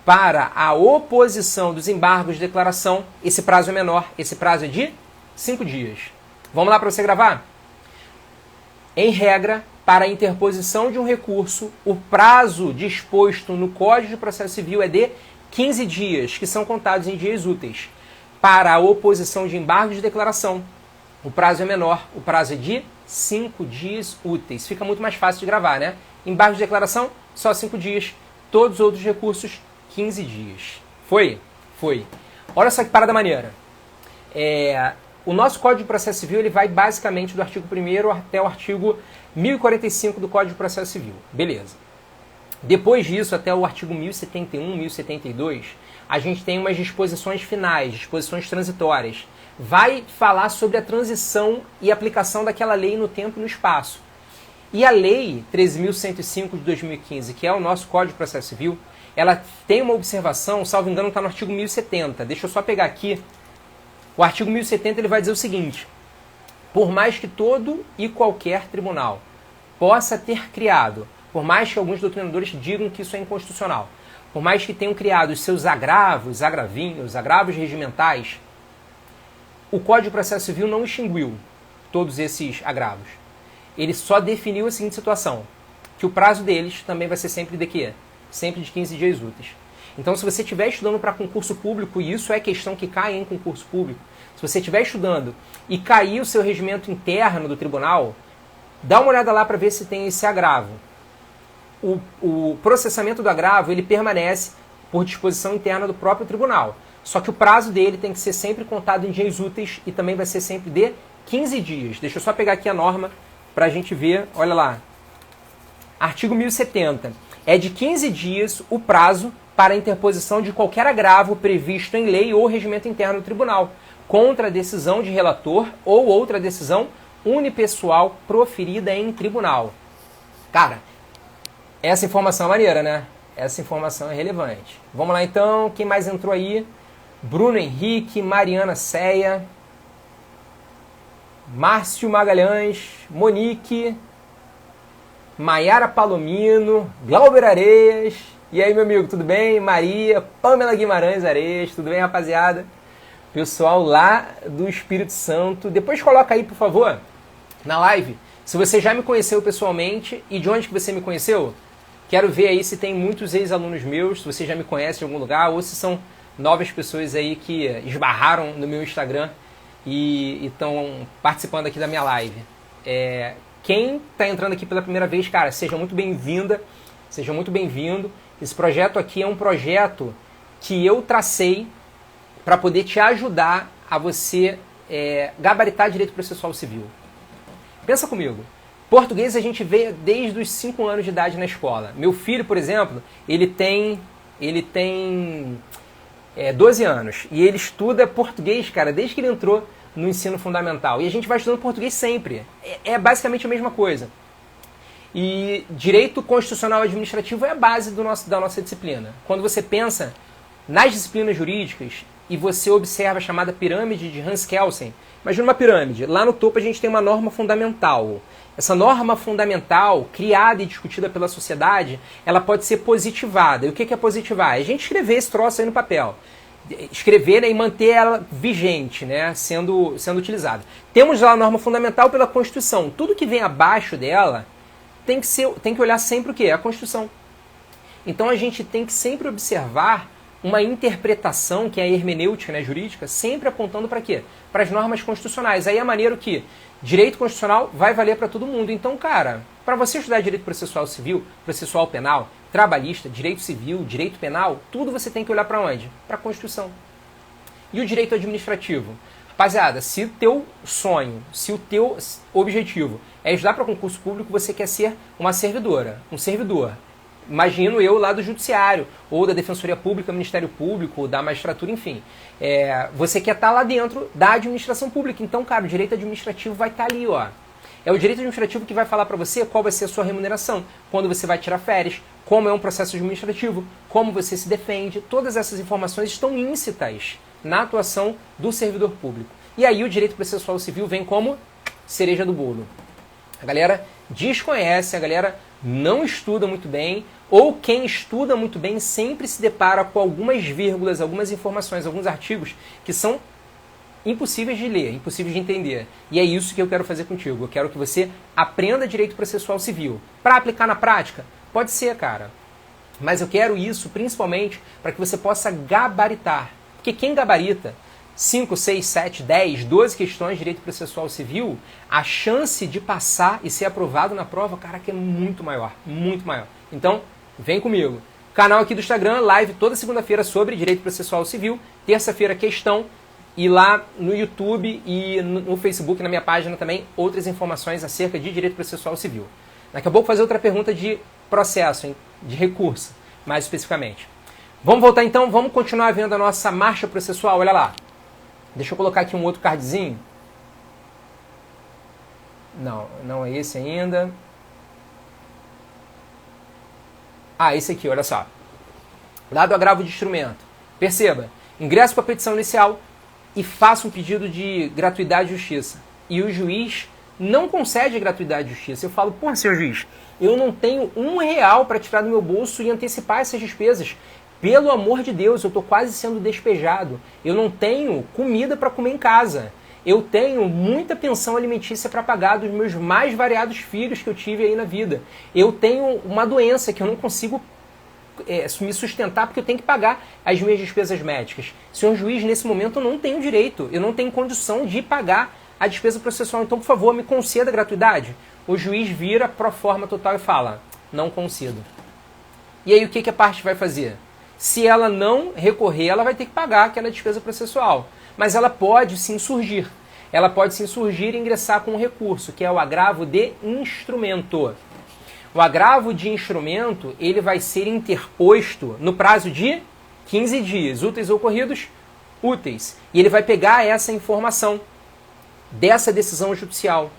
Para a oposição dos embargos de declaração, esse prazo é menor, esse prazo é de 5 dias. Vamos lá para você gravar? Em regra, para a interposição de um recurso, o prazo disposto no Código de Processo Civil é de 15 dias, que são contados em dias úteis. Para a oposição de embargo de declaração, o prazo é menor, o prazo é de 5 dias úteis. Fica muito mais fácil de gravar, né? Embargo de declaração, só 5 dias. Todos os outros recursos, 15 dias. Foi? Foi. Olha só que parada maneira. O nosso Código de Processo Civil ele vai basicamente do artigo 1º até o artigo 1045 do Código de Processo Civil. Beleza. Depois disso, até o artigo 1071, 1072, a gente tem umas disposições finais, disposições transitórias. Vai falar sobre a transição e aplicação daquela lei no tempo e no espaço. E a Lei 13.105 de 2015, que é o nosso Código de Processo Civil, ela tem uma observação, salvo engano, está no artigo 1070. Deixa eu só pegar aqui. O artigo 1070 ele vai dizer o seguinte: por mais que todo e qualquer tribunal possa ter criado, por mais que alguns doutrinadores digam que isso é inconstitucional, por mais que tenham criado os seus agravos, agravinhos, agravos regimentais, o Código de Processo Civil não extinguiu todos esses agravos. Ele só definiu a seguinte situação, que o prazo deles também vai ser sempre de quê? Sempre de 15 dias úteis. Então, se você estiver estudando para concurso público, e isso é questão que cai em concurso público, se você estiver estudando e cair o seu regimento interno do tribunal, dá uma olhada lá para ver se tem esse agravo. O processamento do agravo, ele permanece por disposição interna do próprio tribunal. Só que o prazo dele tem que ser sempre contado em dias úteis e também vai ser sempre de 15 dias. Deixa eu só pegar aqui a norma para a gente ver. Olha lá. Artigo 1070. É de 15 dias o prazo para a interposição de qualquer agravo previsto em lei ou regimento interno do tribunal, contra a decisão de relator ou outra decisão unipessoal proferida em tribunal. Cara, essa informação é maneira, né? Essa informação é relevante. Vamos lá então, quem mais entrou aí? Bruno Henrique, Mariana Ceia, Márcio Magalhães, Monique, Maiara Palomino, Glauber Areias. E aí, meu amigo, tudo bem? Maria, Pamela Guimarães Areias, tudo bem, rapaziada? Pessoal lá do Espírito Santo. Depois coloca aí, por favor, na live, se você já me conheceu pessoalmente e de onde que você me conheceu. Quero ver aí se tem muitos ex-alunos meus, se você já me conhece de algum lugar, ou se são novas pessoas aí que esbarraram no meu Instagram e estão participando aqui da minha live. Quem está entrando aqui pela primeira vez, cara, seja muito bem-vinda, seja muito bem-vindo. Esse projeto aqui é um projeto que eu tracei para poder te ajudar a você gabaritar direito processual civil. Pensa comigo. Português a gente vê desde os 5 anos de idade na escola. Meu filho, por exemplo, ele tem 12 anos e ele estuda português, cara, desde que ele entrou no ensino fundamental. E a gente vai estudando português sempre. É basicamente a mesma coisa. E direito constitucional administrativo é a base da nossa disciplina. Quando você pensa nas disciplinas jurídicas e você observa a chamada pirâmide de Hans Kelsen, imagina uma pirâmide. Lá no topo a gente tem uma norma fundamental. Essa norma fundamental, criada e discutida pela sociedade, ela pode ser positivada. E o que é positivar? É a gente escrever esse troço aí no papel. Escrever, né, e manter ela vigente, né, sendo utilizada. Temos lá a norma fundamental pela Constituição. Tudo que vem abaixo dela tem que olhar sempre o quê? A Constituição. Então a gente tem que sempre observar uma interpretação, que é a hermenêutica, né, jurídica, sempre apontando para quê? Para as normas constitucionais. Aí é maneiro que direito constitucional vai valer para todo mundo. Então, cara, para você estudar direito processual civil, processual penal, trabalhista, direito civil, direito penal, tudo você tem que olhar para onde? Para a Constituição. E o direito administrativo? Rapaziada, se o teu sonho, se o teu objetivo é estudar para concurso público, você quer ser uma servidora, um servidor. Imagino eu lá do Judiciário, ou da Defensoria Pública, Ministério Público, da Magistratura, enfim. Você quer estar lá dentro da administração pública. Então, cara, o direito administrativo vai estar ali, ó. É o direito administrativo que vai falar para você qual vai ser a sua remuneração, quando você vai tirar férias, como é um processo administrativo, como você se defende. Todas essas informações estão íncitas na atuação do servidor público. E aí o direito processual civil vem como cereja do bolo. A galera desconhece, a galera não estuda muito bem, ou quem estuda muito bem sempre se depara com algumas vírgulas, algumas informações, alguns artigos que são impossíveis de ler, impossíveis de entender. E é isso que eu quero fazer contigo. Eu quero que você aprenda direito processual civil. Para aplicar na prática? Pode ser, cara. Mas eu quero isso principalmente para que você possa gabaritar. Porque quem gabarita 5, 6, 7, 10, 12 questões de direito processual civil, a chance de passar e ser aprovado na prova, cara, que é muito maior, muito maior. Então, vem comigo. Canal aqui do Instagram, live toda segunda-feira sobre direito processual civil, terça-feira questão, e lá no YouTube e no Facebook, na minha página também, outras informações acerca de direito processual civil. Daqui a pouco fazer outra pergunta de processo, hein? De recurso, mais especificamente. Vamos voltar então, vamos continuar vendo a nossa marcha processual, olha lá. Deixa eu colocar aqui um outro cardzinho. Não é esse ainda. Ah, esse aqui, olha só. Dado o agravo de instrumento. Perceba, ingresso com a petição inicial e faça um pedido de gratuidade de justiça. E o juiz não concede gratuidade de justiça. Eu falo, porra, senhor juiz, eu não tenho R$1 para tirar do meu bolso e antecipar essas despesas. Pelo amor de Deus, eu estou quase sendo despejado. Eu não tenho comida para comer em casa. Eu tenho muita pensão alimentícia para pagar dos meus mais variados filhos que eu tive aí na vida. Eu tenho uma doença que eu não consigo me sustentar porque eu tenho que pagar as minhas despesas médicas. Senhor juiz, nesse momento eu não tenho direito, eu não tenho condição de pagar a despesa processual. Então, por favor, me conceda a gratuidade. O juiz vira pro forma total e fala, não concedo. E aí o que a parte vai fazer? Se ela não recorrer, ela vai ter que pagar aquela despesa processual. Mas ela pode se insurgir. Ela pode se insurgir e ingressar com um recurso, que é o agravo de instrumento. O agravo de instrumento, ele vai ser interposto no prazo de 15 dias, úteis ou corridos, úteis. E ele vai pegar essa informação dessa decisão judicial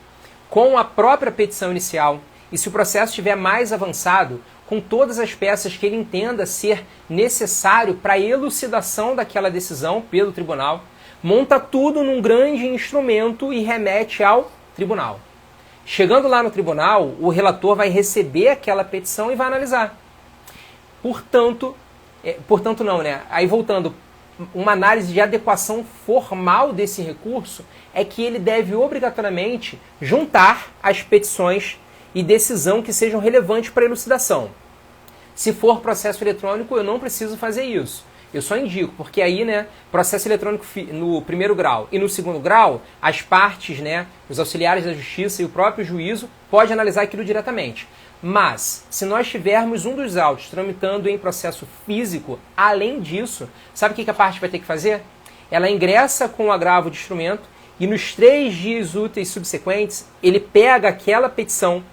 com a própria petição inicial. E se o processo estiver mais avançado, com todas as peças que ele entenda ser necessário para a elucidação daquela decisão pelo tribunal, monta tudo num grande instrumento e remete ao tribunal. Chegando lá no tribunal, o relator vai receber aquela petição e vai analisar. Portanto não, né? Aí voltando, uma análise de adequação formal desse recurso é que ele deve obrigatoriamente juntar as petições e decisão que sejam relevantes para a elucidação. Se for processo eletrônico, eu não preciso fazer isso. Eu só indico, porque aí, né, processo eletrônico no primeiro grau e no segundo grau, as partes, né, os auxiliares da justiça e o próprio juízo pode analisar aquilo diretamente. Mas, se nós tivermos um dos autos tramitando em processo físico, além disso, sabe o que a parte vai ter que fazer? Ela ingressa com o agravo de instrumento e nos 3 dias úteis subsequentes, ele pega aquela petição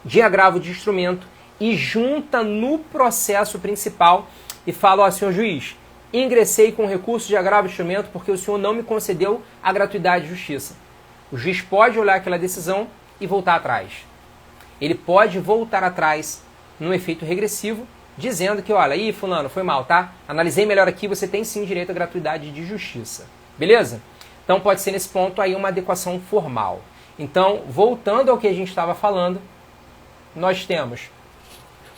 de agravo de instrumento e junta no processo principal e fala, ó, senhor juiz, ingressei com recurso de agravo de instrumento porque o senhor não me concedeu a gratuidade de justiça. O juiz pode olhar aquela decisão e voltar atrás. Ele pode voltar atrás no efeito regressivo, dizendo que, olha, aí fulano, foi mal, tá? Analisei melhor aqui, você tem sim direito à gratuidade de justiça. Beleza? Então pode ser nesse ponto aí uma adequação formal. Então, voltando ao que a gente estava falando, nós temos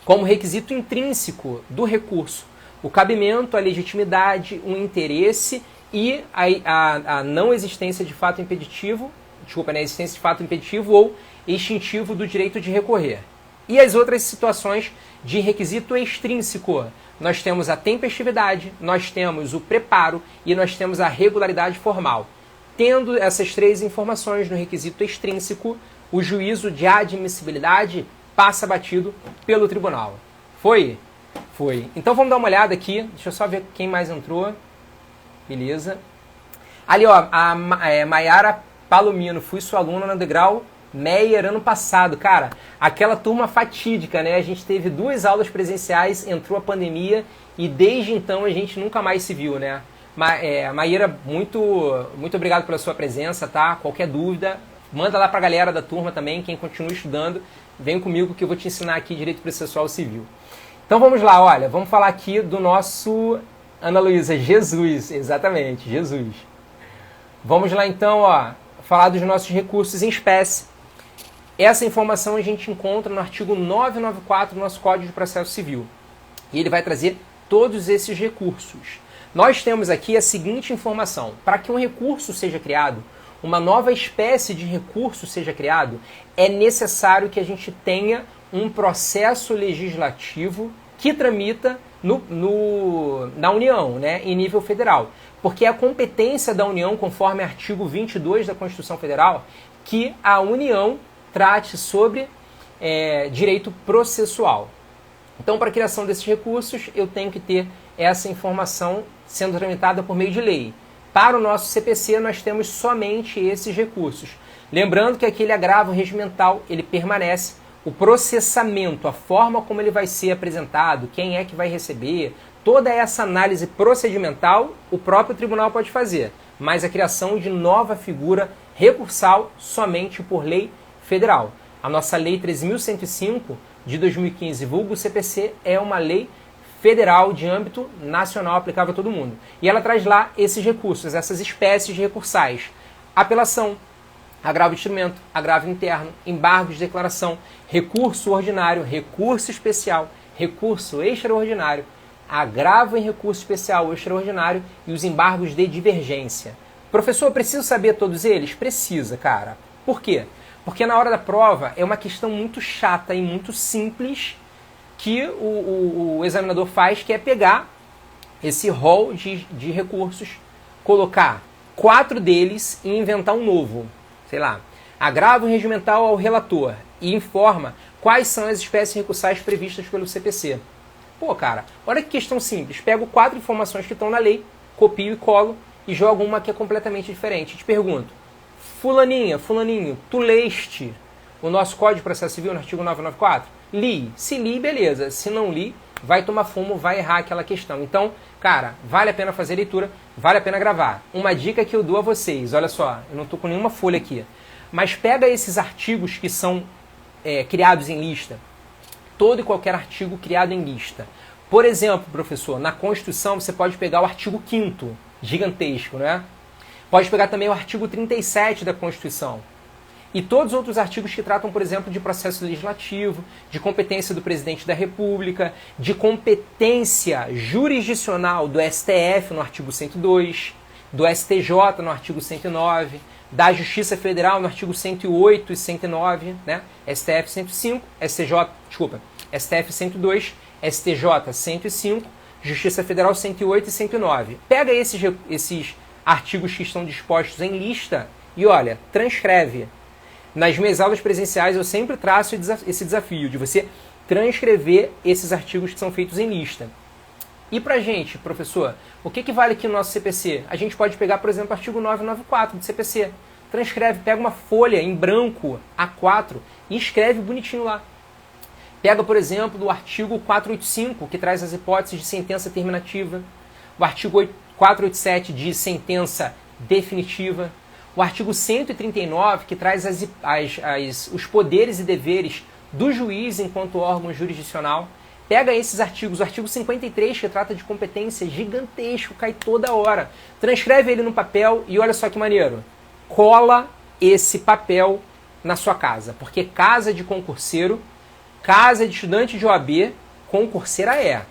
como requisito intrínseco do recurso o cabimento, a legitimidade, o interesse e a não existência de fato impeditivo, a existência de fato impeditivo ou extintivo do direito de recorrer. E as outras situações de requisito extrínseco. Nós temos a tempestividade, nós temos o preparo e nós temos a regularidade formal. Tendo essas 3 informações no requisito extrínseco, o juízo de admissibilidade passa batido pelo tribunal. Foi? Foi. Então vamos dar uma olhada aqui. Deixa eu só ver quem mais entrou. Beleza. Ali, ó, a Maiara Palomino. Fui sua aluna no degrau Meyer ano passado. Cara, aquela turma fatídica, né? A gente teve 2 aulas presenciais, entrou a pandemia e desde então a gente nunca mais se viu, né? Maiara, muito obrigado pela sua presença, tá? Qualquer dúvida, manda lá pra galera da turma também, quem continua estudando, vem comigo que eu vou te ensinar aqui Direito Processual Civil. Então vamos lá, olha, vamos falar aqui do nosso, Ana Luísa, Jesus, exatamente, Jesus. Vamos lá então, ó, falar dos nossos recursos em espécie. Essa informação a gente encontra no artigo 994 do nosso Código de Processo Civil. E ele vai trazer todos esses recursos. Nós temos aqui a seguinte informação. Para que um recurso seja criado, uma nova espécie de recurso seja criado, é necessário que a gente tenha um processo legislativo que tramita na União, né, em nível federal. Porque é a competência da União, conforme artigo 22 da Constituição Federal, que a União trate sobre direito processual. Então, para a criação desses recursos, eu tenho que ter essa informação sendo tramitada por meio de lei. Para o nosso CPC, nós temos somente esses recursos. Lembrando que aquele agravo regimental, ele permanece. O processamento, a forma como ele vai ser apresentado, quem é que vai receber, toda essa análise procedimental, o próprio tribunal pode fazer. Mas a criação de nova figura recursal somente por lei federal. A nossa Lei 13.105 de 2015, vulgo CPC, é uma lei federal de âmbito nacional aplicável a todo mundo. E ela traz lá esses recursos, essas espécies recursais. Apelação, agravo de instrumento, agravo interno, embargo de declaração, recurso ordinário, recurso especial, recurso extraordinário, agravo em recurso especial ou extraordinário e os embargos de divergência. Professor, preciso saber todos eles? Precisa, cara. Por quê? Porque na hora da prova é uma questão muito chata e muito simples que o examinador faz, que é pegar esse rol de recursos, colocar 4 deles e inventar um novo. Sei lá, agravo regimental ao relator e informa quais são as espécies recursais previstas pelo CPC. Pô, cara, olha que questão simples. Pego 4 informações que estão na lei, copio e colo e jogo uma que é completamente diferente. Te pergunto, fulaninha, fulaninho, tu leste o nosso Código de Processo Civil no artigo 994? Li. Se li, beleza. Se não li, vai tomar fumo, vai errar aquela questão. Então, cara, vale a pena fazer leitura, vale a pena gravar. Uma dica que eu dou a vocês, olha só, eu não estou com nenhuma folha aqui, mas pega esses artigos que são criados em lista, todo e qualquer artigo criado em lista. Por exemplo, professor, na Constituição você pode pegar o artigo 5º, gigantesco, né? Pode pegar também o artigo 37 da Constituição. E todos os outros artigos que tratam, por exemplo, de processo legislativo, de competência do presidente da República, de competência jurisdicional do STF no artigo 102, do STJ no artigo 109, da Justiça Federal no artigo 108 e 109, né? STF 105, STF 102, STJ 105, Justiça Federal 108 e 109. Pega esses artigos que estão dispostos em lista e, olha, transcreve. Nas minhas aulas presenciais eu sempre traço esse desafio de você transcrever esses artigos que são feitos em lista. E pra gente, professor, o que vale aqui no nosso CPC? A gente pode pegar, por exemplo, o artigo 994 do CPC. Transcreve, pega uma folha em branco, A4, e escreve bonitinho lá. Pega, por exemplo, o artigo 485, que traz as hipóteses de sentença terminativa. O artigo 487 de sentença definitiva. O artigo 139, que traz os poderes e deveres do juiz enquanto órgão jurisdicional. Pega esses artigos, o artigo 53, que trata de competência, gigantesco, cai toda hora. Transcreve ele no papel e olha só que maneiro. Cola esse papel na sua casa, porque casa de concurseiro, casa de estudante de OAB, concurseira é.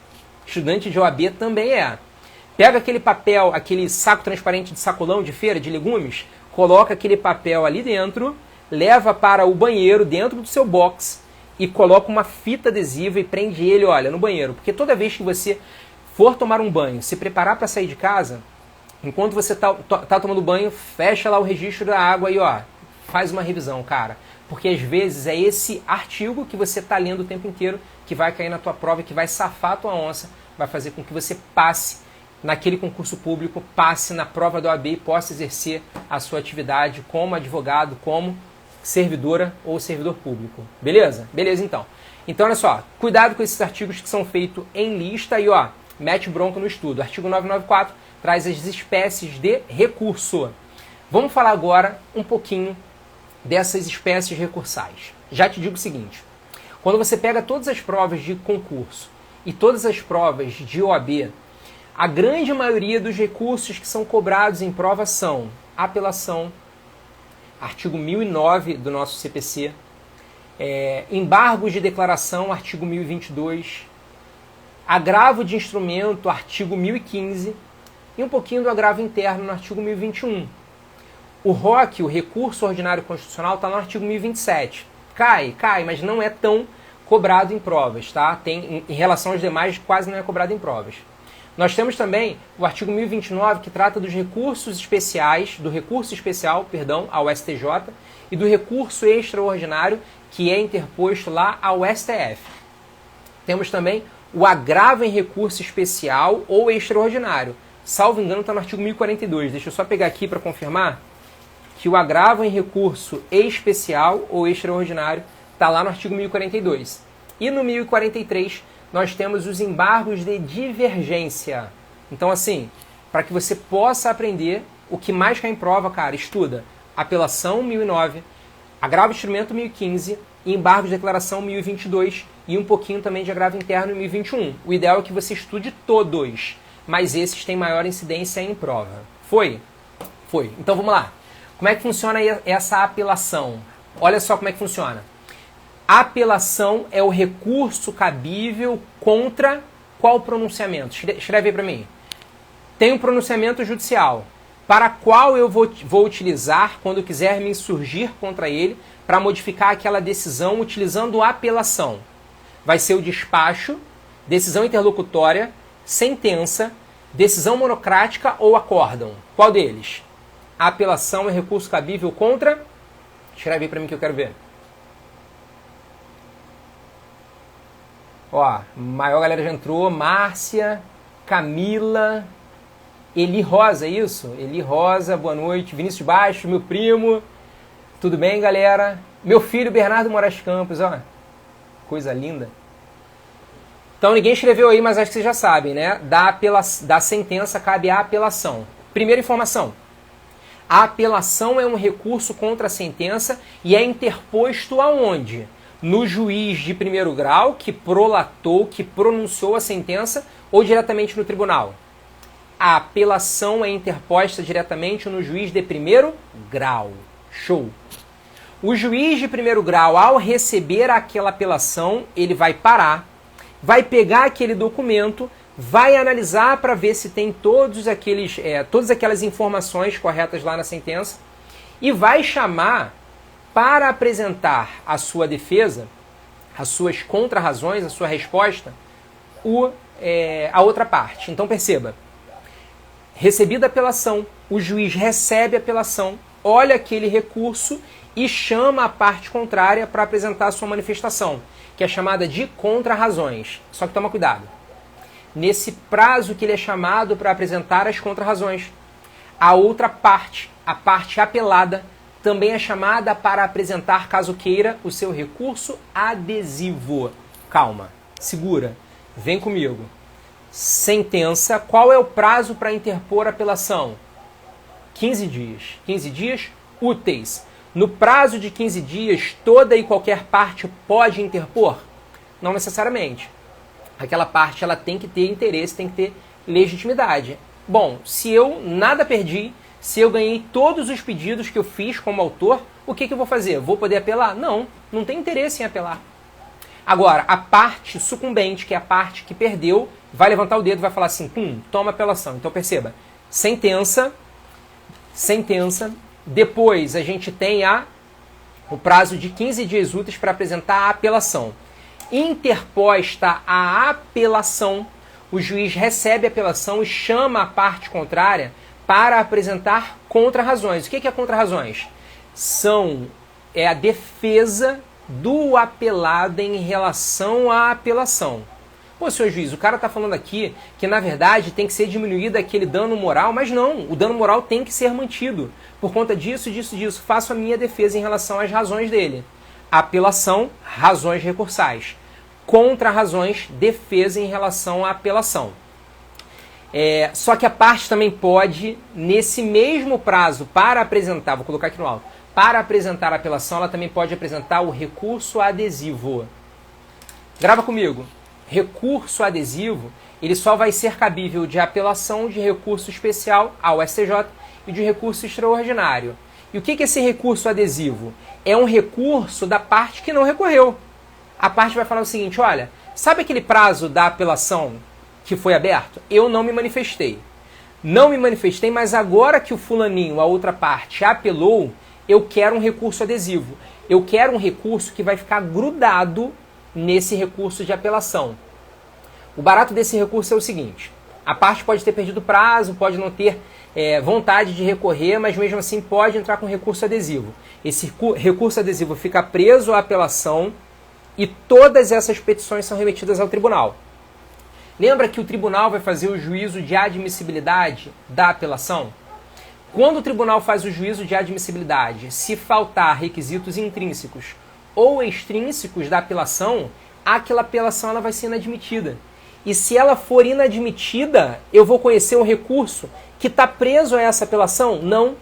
Estudante de OAB também é. Pega aquele papel, aquele saco transparente de sacolão de feira, de legumes, coloca aquele papel ali dentro, leva para o banheiro dentro do seu box e coloca uma fita adesiva e prende ele, olha, no banheiro. Porque toda vez que você for tomar um banho, se preparar para sair de casa, enquanto você tá tomando banho, fecha lá o registro da água e ó, faz uma revisão, cara. Porque às vezes é esse artigo que você está lendo o tempo inteiro que vai cair na tua prova e que vai safar a tua onça, vai fazer com que você passe naquele concurso público, passe na prova da OAB e possa exercer a sua atividade como advogado, como servidora ou servidor público. Beleza? Beleza, então. Então, olha só, cuidado com esses artigos que são feitos em lista e, ó, mete bronca no estudo. Artigo 994 traz as espécies de recurso. Vamos falar agora um pouquinho dessas espécies recursais. Já te digo o seguinte, quando você pega todas as provas de concurso e todas as provas de OAB, a grande maioria dos recursos que são cobrados em prova são apelação, artigo 1009 do nosso CPC, embargos de declaração, artigo 1022, agravo de instrumento, artigo 1015, e um pouquinho do agravo interno no artigo 1021. O ROC, o recurso ordinário constitucional, está no artigo 1027. Cai, mas não é tão cobrado em provas, tá? Em relação aos demais, quase não é cobrado em provas. Nós temos também o artigo 1029, que trata dos recursos especiais, do recurso especial, perdão, ao STJ, e do recurso extraordinário, que é interposto lá ao STF. Temos também o agravo em recurso especial ou extraordinário. Salvo engano, está no artigo 1042. Deixa eu só pegar aqui para confirmar que o agravo em recurso especial ou extraordinário está lá no artigo 1042. E no 1043 nós temos os embargos de divergência. Então, assim, para que você possa aprender, o que mais cai em prova, cara, estuda apelação 1009, agravo de instrumento 1015, e embargos de declaração 1022 e um pouquinho também de agravo interno 1021. O ideal é que você estude todos, mas esses têm maior incidência em prova. Foi? Foi. Então vamos lá. Como é que funciona essa apelação? Olha só como é que funciona. A apelação é o recurso cabível contra qual pronunciamento? Escreve aí para mim. Tem um pronunciamento judicial, para qual eu vou utilizar quando quiser me insurgir contra ele para modificar aquela decisão utilizando a apelação. Vai ser o despacho, decisão interlocutória, sentença, decisão monocrática ou acórdão. Qual deles? A apelação é recurso cabível contra... Escreve aí para mim que eu quero ver. Ó, maior galera já entrou. Márcia, Camila, Eli Rosa, é isso? Eli Rosa, boa noite. Vinícius Baixo, meu primo. Tudo bem, galera? Meu filho, Bernardo Moraes Campos, ó. Coisa linda. Então, ninguém escreveu aí, mas acho que vocês já sabem, né? Da sentença cabe a apelação. Primeira informação. A apelação é um recurso contra a sentença e é interposto aonde? No juiz de primeiro grau, que prolatou, que pronunciou a sentença, ou diretamente no tribunal? A apelação é interposta diretamente no juiz de primeiro grau. Show! O juiz de primeiro grau, ao receber aquela apelação, ele vai parar, vai pegar aquele documento, vai analisar para ver se tem todas aquelas informações corretas lá na sentença e vai chamar para apresentar a sua defesa, as suas contrarrazões, a sua resposta, a outra parte. Então perceba, recebida a apelação, o juiz recebe a apelação, olha aquele recurso e chama a parte contrária para apresentar a sua manifestação, que é chamada de contrarrazões. Só que toma cuidado. Nesse prazo que ele é chamado para apresentar as contrarrazões, a outra parte, a parte apelada, também é chamada para apresentar, caso queira, o seu recurso adesivo. Calma, segura, vem comigo. Sentença, qual é o prazo para interpor a apelação? 15 dias. 15 dias úteis. No prazo de 15 dias, toda e qualquer parte pode interpor? Não necessariamente. Aquela parte ela tem que ter interesse, tem que ter legitimidade. Bom, se eu nada perdi, se eu ganhei todos os pedidos que eu fiz como autor, o que eu vou fazer? Vou poder apelar? Não, não tem interesse em apelar. Agora, a parte sucumbente, que é a parte que perdeu, vai levantar o dedo e vai falar assim, toma apelação. Então perceba, sentença, depois a gente tem o prazo de 15 dias úteis para apresentar a apelação. Interposta a apelação, o juiz recebe a apelação e chama a parte contrária para apresentar contrarrazões. O que é contrarrazões? É a defesa do apelado em relação à apelação. Pô, senhor juiz, o cara está falando aqui que, na verdade, tem que ser diminuído aquele dano moral, mas não, o dano moral tem que ser mantido. Por conta disso, faço a minha defesa em relação às razões dele. Apelação, razões recursais. Contrarrazões, defesa em relação à apelação. Só que a parte também pode, nesse mesmo prazo, para apresentar, vou colocar aqui no alto, para apresentar a apelação, ela também pode apresentar o recurso adesivo. Grava comigo. Recurso adesivo, ele só vai ser cabível de apelação de recurso especial ao STJ e de recurso extraordinário. E o que é esse recurso adesivo? É um recurso da parte que não recorreu. A parte vai falar o seguinte, olha, sabe aquele prazo da apelação que foi aberto? Eu não me manifestei. Não me manifestei, mas agora que o fulaninho, a outra parte, apelou, eu quero um recurso adesivo. Eu quero um recurso que vai ficar grudado nesse recurso de apelação. O barato desse recurso é o seguinte: a parte pode ter perdido prazo, pode não ter vontade de recorrer, mas mesmo assim pode entrar com recurso adesivo. Esse recurso adesivo fica preso à apelação e todas essas petições são remetidas ao tribunal. Lembra que o tribunal vai fazer o juízo de admissibilidade da apelação? Quando o tribunal faz o juízo de admissibilidade, se faltar requisitos intrínsecos ou extrínsecos da apelação, aquela apelação ela vai ser inadmitida. E se ela for inadmitida, eu vou conhecer um recurso que está preso a essa apelação? Não.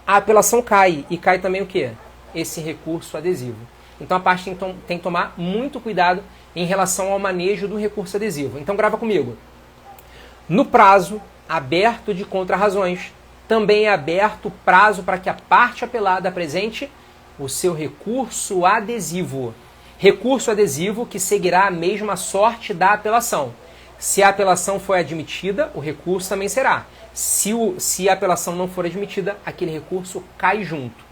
A apelação cai. E cai também o quê? Esse recurso adesivo. Então a parte tem que tomar muito cuidado em relação ao manejo do recurso adesivo. Então grava comigo. No prazo aberto de contrarrazões, também é aberto o prazo para que a parte apelada apresente o seu recurso adesivo. Recurso adesivo que seguirá a mesma sorte da apelação. Se a apelação for admitida, o recurso também será. Se a apelação não for admitida, aquele recurso cai junto.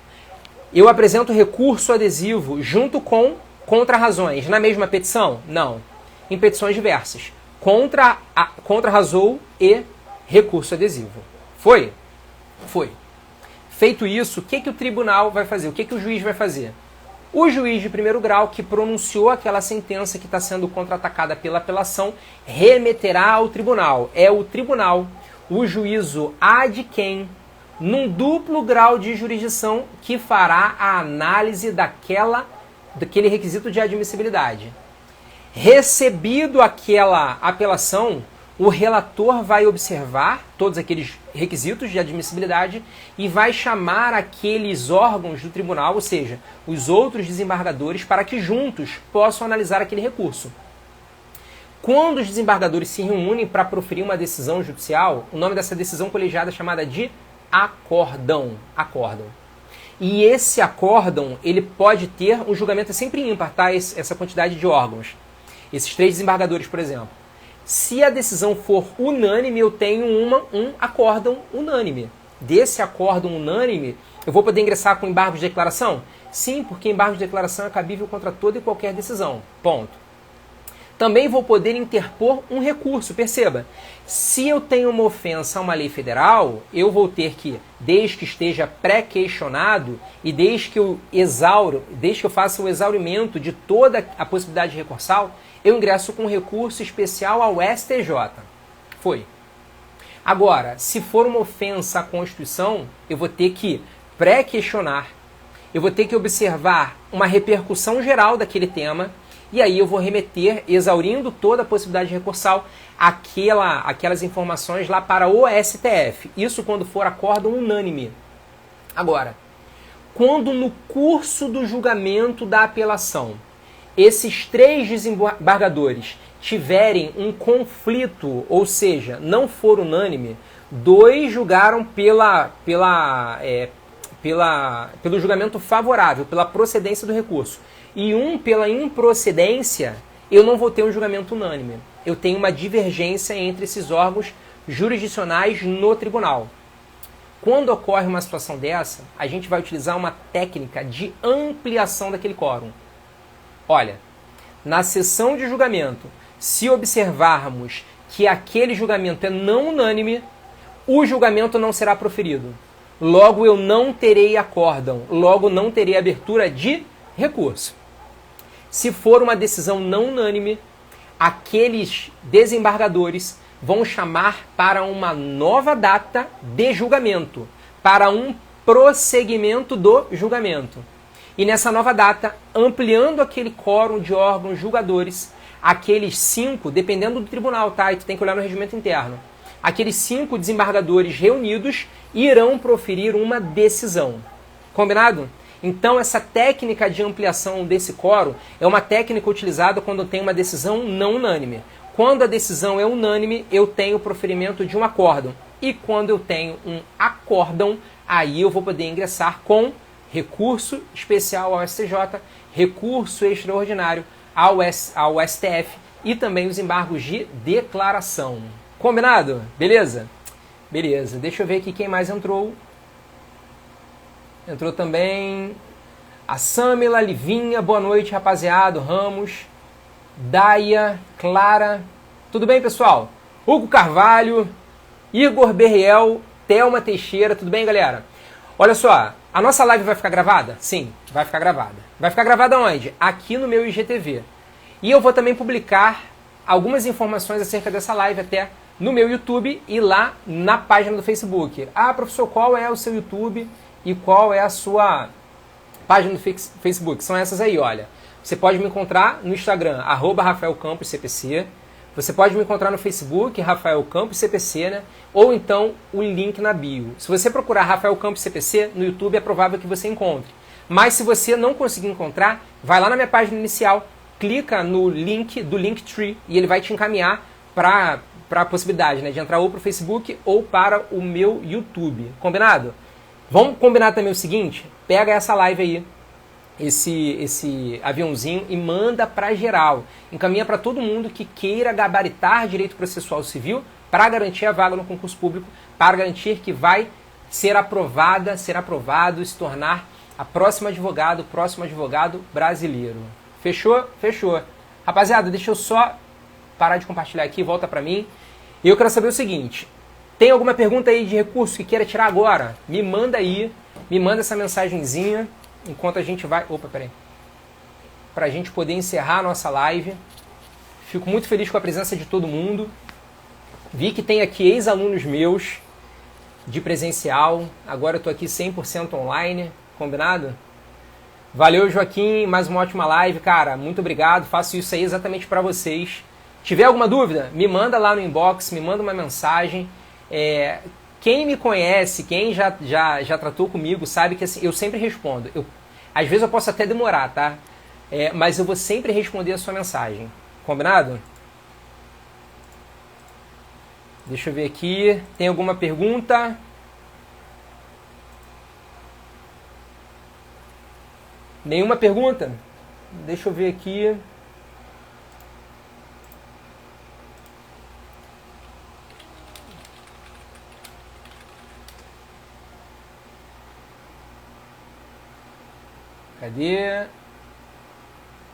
Eu apresento recurso adesivo junto com contrarrazões na mesma petição? Não. Em petições diversas. Contrarrazou e recurso adesivo. Foi? Foi. Feito isso, o que o tribunal vai fazer? O que o juiz vai fazer? O juiz de primeiro grau que pronunciou aquela sentença que está sendo contra-atacada pela apelação remeterá ao tribunal. É o tribunal, o juízo ad quem, num duplo grau de jurisdição, que fará a análise daquele requisito de admissibilidade. Recebido aquela apelação, o relator vai observar todos aqueles requisitos de admissibilidade e vai chamar aqueles órgãos do tribunal, ou seja, os outros desembargadores, para que juntos possam analisar aquele recurso. Quando os desembargadores se reúnem para proferir uma decisão judicial, o nome dessa decisão colegiada é chamada de acórdão. E esse acórdão, ele pode ter um julgamento sempre ímpar, tá? Essa quantidade de órgãos. Esses 3 desembargadores, por exemplo. Se a decisão for unânime, eu tenho um acórdão unânime. Desse acórdão unânime, eu vou poder ingressar com embargo de declaração? Sim, porque embargo de declaração é cabível contra toda e qualquer decisão. Ponto. Também vou poder interpor um recurso. Perceba, se eu tenho uma ofensa a uma lei federal, eu vou ter que, desde que esteja pré-questionado e desde que eu faça o exaurimento de toda a possibilidade recursal, eu ingresso com um recurso especial ao STJ. Foi. Agora, se for uma ofensa à Constituição, eu vou ter que pré-questionar, eu vou ter que observar uma repercussão geral daquele tema, e aí eu vou remeter, exaurindo toda a possibilidade recursal, aquelas informações lá para o STF. Isso quando for acórdão unânime. Agora, quando no curso do julgamento da apelação, esses 3 desembargadores tiverem um conflito, ou seja, não for unânime, 2 julgaram pelo julgamento favorável, pela procedência do recurso, e 1 pela improcedência, eu não vou ter um julgamento unânime. Eu tenho uma divergência entre esses órgãos jurisdicionais no tribunal. Quando ocorre uma situação dessa, a gente vai utilizar uma técnica de ampliação daquele quórum. Olha, na sessão de julgamento, se observarmos que aquele julgamento é não unânime, o julgamento não será proferido. Logo, eu não terei acórdão, logo não terei abertura de recurso. Se for uma decisão não unânime, aqueles desembargadores vão chamar para uma nova data de julgamento, para um prosseguimento do julgamento. E nessa nova data, ampliando aquele quórum de órgãos julgadores, aqueles 5, dependendo do tribunal, tá? E tu tem que olhar no regimento interno. Aqueles 5 desembargadores reunidos irão proferir uma decisão. Combinado? Então, essa técnica de ampliação desse quórum é uma técnica utilizada quando tem uma decisão não unânime. Quando a decisão é unânime, eu tenho o proferimento de um acórdão. E quando eu tenho um acórdão, aí eu vou poder ingressar com recurso especial ao STJ, recurso extraordinário ao STF e também os embargos de declaração. Combinado? Beleza? Beleza, deixa eu ver aqui quem mais entrou. Entrou também a Samila, Livinha, boa noite, rapaziada, Ramos, Daia, Clara. Tudo bem, pessoal? Hugo Carvalho, Igor Berriel, Thelma Teixeira, tudo bem, galera? Olha só, a nossa live vai ficar gravada? Sim, vai ficar gravada. Vai ficar gravada onde? Aqui no meu IGTV. E eu vou também publicar algumas informações acerca dessa live até no meu YouTube e lá na página do Facebook. Ah, professor, qual é o seu YouTube e qual é a sua página do Facebook? São essas aí, olha. Você pode me encontrar no Instagram, @RafaelCamposCPC. Você pode me encontrar no Facebook, Rafael Campos CPC, né? Ou então o link na bio. Se você procurar Rafael Campos CPC no YouTube, é provável que você encontre. Mas se você não conseguir encontrar, vai lá na minha página inicial, clica no link do Linktree e ele vai te encaminhar para a possibilidade, né, de entrar ou para o Facebook ou para o meu YouTube. Combinado? Vamos combinar também o seguinte? Pega essa live aí, esse aviãozinho e manda para geral. Encaminha para todo mundo que queira gabaritar direito processual civil para garantir a vaga no concurso público, para garantir que vai ser aprovado, se tornar o próximo advogado brasileiro. Fechou? Fechou. Rapaziada, deixa eu só parar de compartilhar aqui, volta para mim. E eu quero saber o seguinte, tem alguma pergunta aí de recurso que queira tirar agora? Me manda aí, me manda essa mensagenzinha, enquanto a gente vai... Opa, peraí. Para a gente poder encerrar a nossa live. Fico muito feliz com a presença de todo mundo. Vi que tem aqui ex-alunos meus de presencial. Agora eu estou aqui 100% online. Combinado? Valeu, Joaquim. Mais uma ótima live, cara. Muito obrigado. Faço isso aí exatamente para vocês. Tiver alguma dúvida, me manda lá no inbox, me manda uma mensagem. Quem me conhece, quem já tratou comigo, sabe que assim, eu sempre respondo. Às vezes eu posso até demorar, tá? Mas eu vou sempre responder a sua mensagem. Combinado? Deixa eu ver aqui. Tem alguma pergunta? Nenhuma pergunta? Deixa eu ver aqui. Cadê?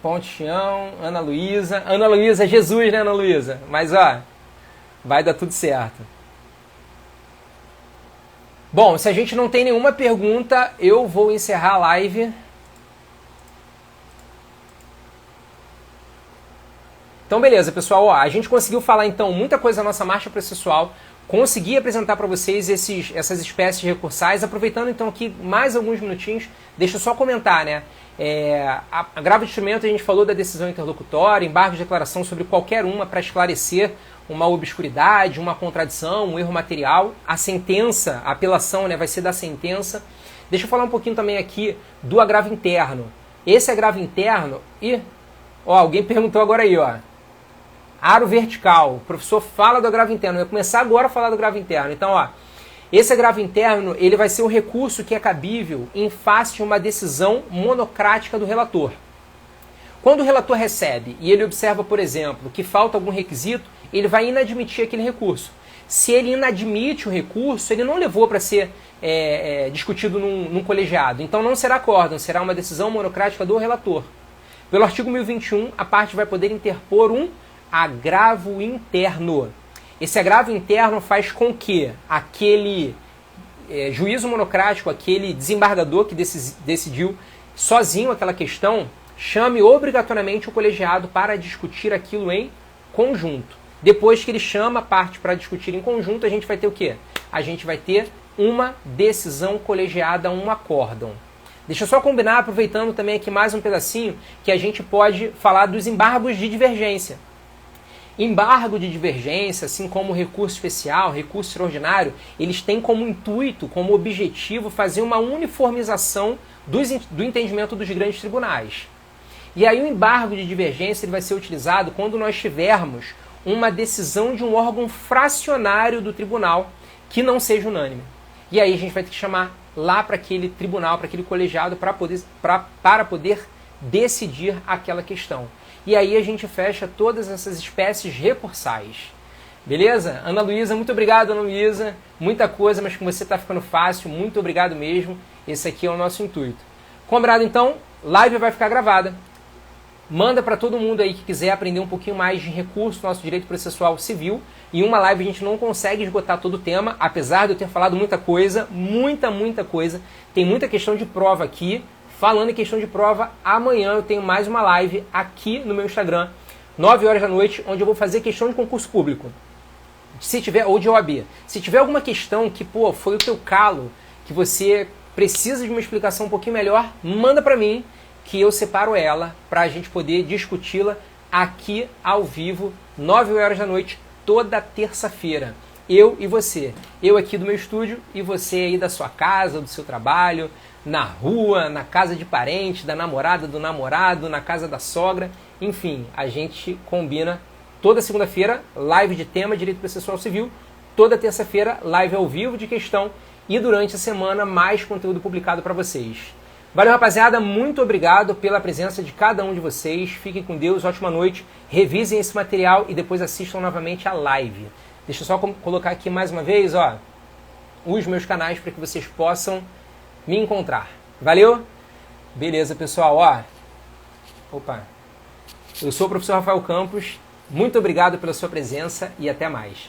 Pontião, Ana Luísa. Ana Luísa, Jesus, né, Ana Luísa? Mas, ó, vai dar tudo certo. Bom, se a gente não tem nenhuma pergunta, eu vou encerrar a live. Então, beleza, pessoal. Ó, a gente conseguiu falar, então, muita coisa da nossa marcha processual. Consegui apresentar para vocês essas espécies recursais. Aproveitando, então, aqui mais alguns minutinhos, deixa eu só comentar, né? Agravo de instrumento, a gente falou da decisão interlocutória, embargo de declaração sobre qualquer uma para esclarecer uma obscuridade, uma contradição, um erro material. A sentença, a apelação, né, vai ser da sentença. Deixa eu falar um pouquinho também aqui do agravo interno. Esse agravo interno... alguém perguntou agora aí, ó. Aro vertical. O professor fala do agravo interno. Eu vou começar agora a falar do agravo interno. Então, ó, esse agravo interno, ele vai ser um recurso que é cabível em face de uma decisão monocrática do relator. Quando o relator recebe e ele observa, por exemplo, que falta algum requisito, ele vai inadmitir aquele recurso. Se ele inadmite o recurso, ele não levou para ser discutido num colegiado. Então não será acórdão, será uma decisão monocrática do relator. Pelo artigo 1021, a parte vai poder interpor um agravo interno. Esse agravo interno faz com que aquele juízo monocrático, aquele desembargador que decidiu sozinho aquela questão, chame obrigatoriamente o colegiado para discutir aquilo em conjunto. Depois que ele chama a parte para discutir em conjunto, a gente vai ter o quê? A gente vai ter uma decisão colegiada, um acórdão. Deixa eu só combinar, aproveitando também aqui mais um pedacinho, que a gente pode falar dos embargos de divergência. Embargo de divergência, assim como recurso especial, recurso extraordinário, eles têm como intuito, como objetivo, fazer uma uniformização do entendimento dos grandes tribunais. E aí o embargo de divergência ele vai ser utilizado quando nós tivermos uma decisão de um órgão fracionário do tribunal que não seja unânime. E aí a gente vai ter que chamar lá para aquele tribunal, para aquele colegiado, para poder decidir aquela questão. E aí a gente fecha todas essas espécies recursais. Beleza? Ana Luísa, muito obrigado, Ana Luísa. Muita coisa, mas com você tá ficando fácil. Muito obrigado mesmo. Esse aqui é o nosso intuito. Combinado, então? Live vai ficar gravada. Manda para todo mundo aí que quiser aprender um pouquinho mais de recurso do nosso direito processual civil. Em uma live a gente não consegue esgotar todo o tema, apesar de eu ter falado muita coisa, muita coisa. Tem muita questão de prova aqui. Falando em questão de prova, amanhã eu tenho mais uma live aqui no meu Instagram, 9 horas da noite, onde eu vou fazer questão de concurso público. Se tiver, ou de OAB. Se tiver alguma questão que, pô, foi o teu calo, que você precisa de uma explicação um pouquinho melhor, manda para mim, que eu separo ela para a gente poder discuti-la aqui ao vivo, 9 horas da noite, toda terça-feira. Eu e você. Eu aqui do meu estúdio e você aí da sua casa, do seu trabalho, na rua, na casa de parente, da namorada, do namorado, na casa da sogra. Enfim, a gente combina toda segunda-feira, live de tema Direito Processual Civil. Toda terça-feira, live ao vivo de questão. E durante a semana, mais conteúdo publicado para vocês. Valeu, rapaziada. Muito obrigado pela presença de cada um de vocês. Fiquem com Deus, ótima noite. Revisem esse material e depois assistam novamente a live. Deixa eu só colocar aqui mais uma vez, ó, os meus canais para que vocês possam me encontrar. Valeu? Beleza, pessoal, ó. Opa. Eu sou o professor Rafael Campos. Muito obrigado pela sua presença e até mais.